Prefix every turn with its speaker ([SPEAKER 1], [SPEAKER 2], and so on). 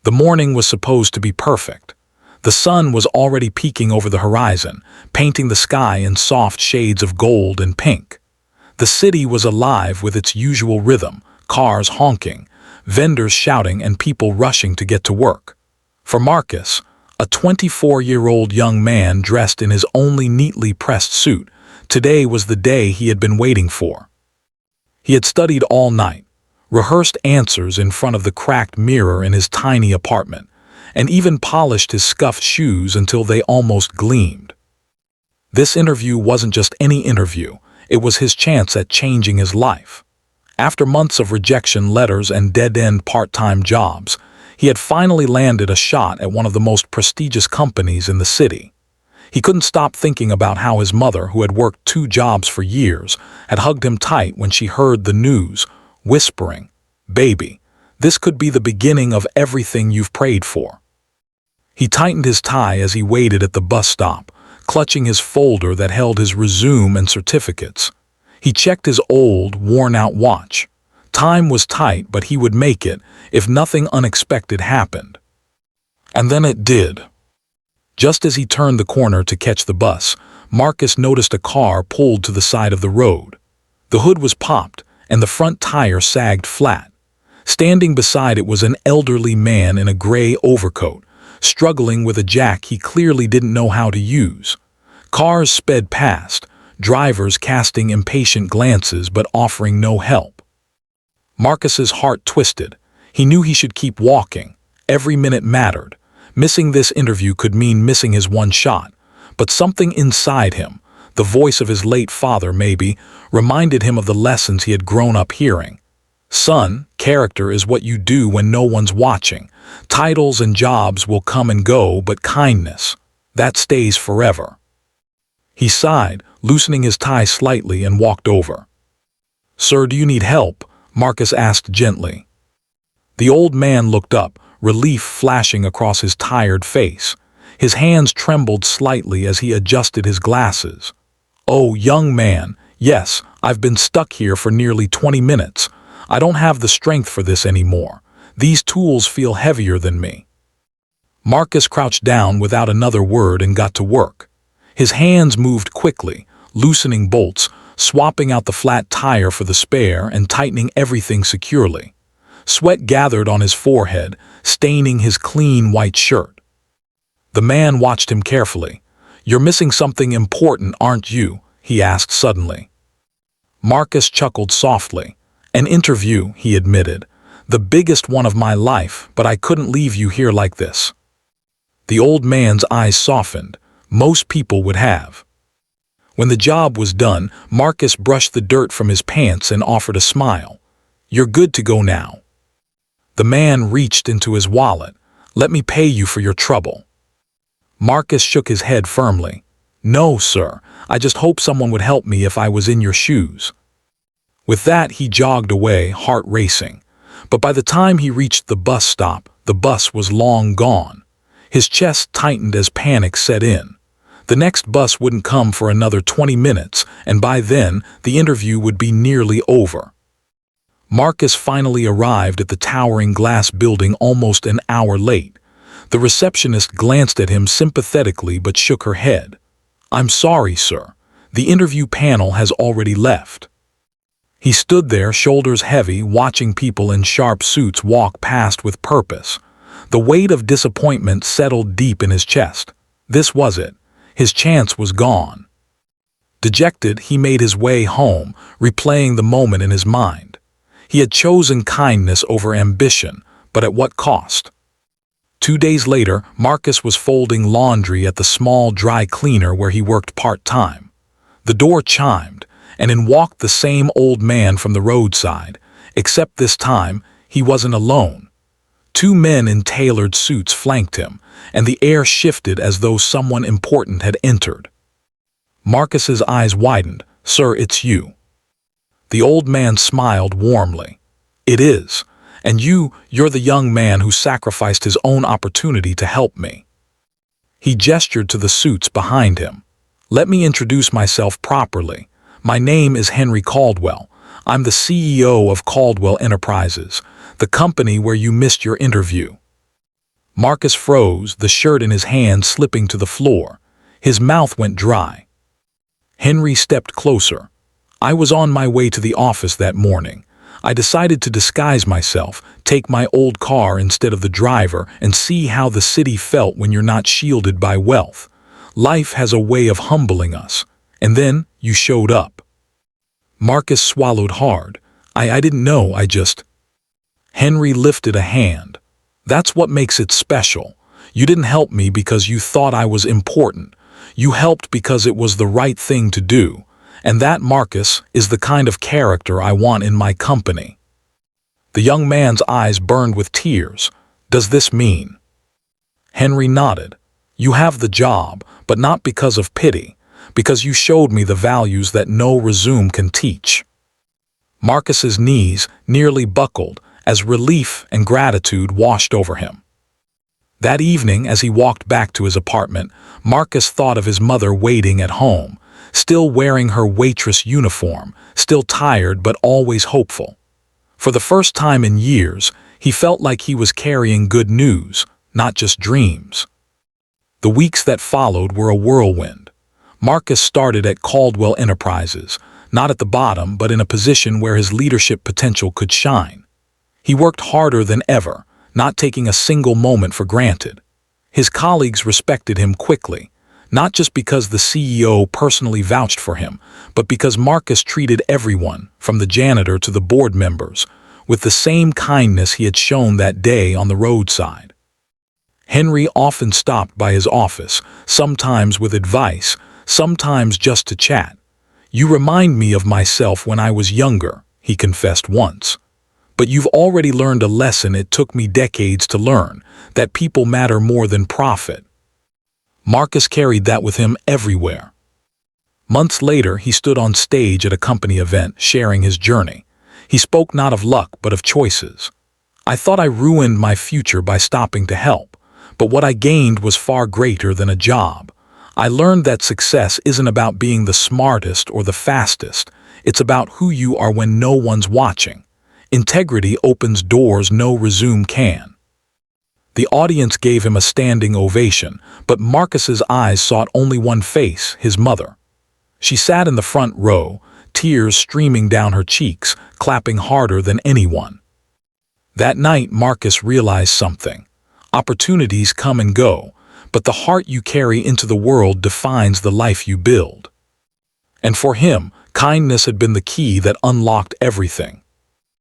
[SPEAKER 1] The morning was supposed to be perfect. The sun was already peeking over the horizon, painting the sky in soft shades of gold and pink. The city was alive with its usual rhythm, cars honking, vendors shouting, and people rushing to get to work. For Marcus, a 24-year-old young man dressed in his only neatly pressed suit, today was the day he had been waiting for. He had studied all night, rehearsed answers in front of the cracked mirror in his tiny apartment, and even polished his scuffed shoes until they almost gleamed. This interview wasn't just any interview, it was his chance at changing his life. After months of rejection letters and dead-end part-time jobs, he had finally landed a shot at one of the most prestigious companies in the city. He couldn't stop thinking about how his mother, who had worked 2 jobs for years, had hugged him tight when she heard the news, whispering, "Baby, this could be the beginning of everything you've prayed for." He tightened his tie as he waited at the bus stop, clutching his folder that held his resume and certificates. He checked his old, worn-out watch. Time was tight, but he would make it if nothing unexpected happened. And then it did. Just as he turned the corner to catch the bus, Marcus noticed a car pulled to the side of the road. The hood was popped, and the front tire sagged flat. Standing beside it was an elderly man in a gray overcoat, struggling with a jack he clearly didn't know how to use. Cars sped past, drivers casting impatient glances but offering no help. Marcus's heart twisted. He knew he should keep walking. Every minute mattered. Missing this interview could mean missing his one shot. But something inside him, the voice of his late father maybe, reminded him of the lessons he had grown up hearing. Son, character is what you do when no one's watching. Titles and jobs will come and go, but kindness, that stays forever. He sighed, loosening his tie slightly, and walked over. "Sir, do you need help?" Marcus asked gently. The old man looked up, relief flashing across his tired face. His hands trembled slightly as he adjusted his glasses. "Oh, young man, yes, I've been stuck here for nearly 20 minutes. I don't have the strength for this anymore. These tools feel heavier than me." Marcus crouched down without another word and got to work. His hands moved quickly, loosening bolts, swapping out the flat tire for the spare, and tightening everything securely. Sweat gathered on his forehead, staining his clean white shirt. The man watched him carefully. "You're missing something important, aren't you?" he asked suddenly. Marcus chuckled softly. "An interview," he admitted. "The biggest one of my life, but I couldn't leave you here like this." The old man's eyes softened. Most people would have. When the job was done, Marcus brushed the dirt from his pants and offered a smile. "You're good to go now." The man reached into his wallet. "Let me pay you for your trouble." Marcus shook his head firmly. "No, sir. I just hope someone would help me if I was in your shoes." With that, he jogged away, heart racing. But by the time he reached the bus stop, the bus was long gone. His chest tightened as panic set in. The next bus wouldn't come for another 20 minutes, and by then, the interview would be nearly over. Marcus finally arrived at the towering glass building almost an hour late. The receptionist glanced at him sympathetically but shook her head. "I'm sorry, sir. The interview panel has already left." He stood there, shoulders heavy, watching people in sharp suits walk past with purpose. The weight of disappointment settled deep in his chest. This was it. His chance was gone. Dejected, he made his way home, replaying the moment in his mind. He had chosen kindness over ambition, but at what cost? 2 days later, Marcus was folding laundry at the small dry cleaner where he worked part-time. The door chimed, and in walked the same old man from the roadside, except this time he wasn't alone. 2 men in tailored suits flanked him, and the air shifted as though someone important had entered. Marcus's eyes widened. "Sir, it's you." The old man smiled warmly. "It is. And you're the young man who sacrificed his own opportunity to help me." He gestured to the suits behind him. "Let me introduce myself properly. My name is Henry Caldwell. I'm the CEO of Caldwell Enterprises, the company where you missed your interview." Marcus froze, the shirt in his hand slipping to the floor. His mouth went dry. Henry stepped closer. I was on my way to the office that morning. I decided to disguise myself, take my old car instead of the driver, and see how the city felt when you're not shielded by wealth. Life has a way of humbling us. And then you showed up. Marcus swallowed hard. I didn't know, Henry lifted a hand. That's what makes it special. You didn't help me because you thought I was important. You helped because it was the right thing to do. And that, Marcus, is the kind of character I want in my company. The young man's eyes burned with tears. Does this mean? Henry nodded. You have the job, but not because of pity, because you showed me the values that no resume can teach. Marcus's knees nearly buckled as relief and gratitude washed over him. That evening, as he walked back to his apartment, Marcus thought of his mother waiting at home, still wearing her waitress uniform, still tired but always hopeful. For the first time in years, he felt like he was carrying good news, not just dreams. The weeks that followed were a whirlwind. Marcus started at Caldwell Enterprises, not at the bottom, but in a position where his leadership potential could shine. He worked harder than ever, not taking a single moment for granted. His colleagues respected him quickly, not just because the CEO personally vouched for him, but because Marcus treated everyone, from the janitor to the board members, with the same kindness he had shown that day on the roadside. Henry often stopped by his office, sometimes with advice, sometimes just to chat. You remind me of myself when I was younger, he confessed once. But you've already learned a lesson it took me decades to learn, that people matter more than profit. Marcus carried that with him everywhere. Months later, he stood on stage at a company event, sharing his journey. He spoke not of luck, but of choices. I thought I ruined my future by stopping to help, but what I gained was far greater than a job. I learned that success isn't about being the smartest or the fastest. It's about who you are when no one's watching. Integrity opens doors no resume can. The audience gave him a standing ovation, but Marcus's eyes sought only one face, his mother. She sat in the front row, tears streaming down her cheeks, clapping harder than anyone. That night, Marcus realized something. Opportunities come and go, but the heart you carry into the world defines the life you build. And for him, kindness had been the key that unlocked everything.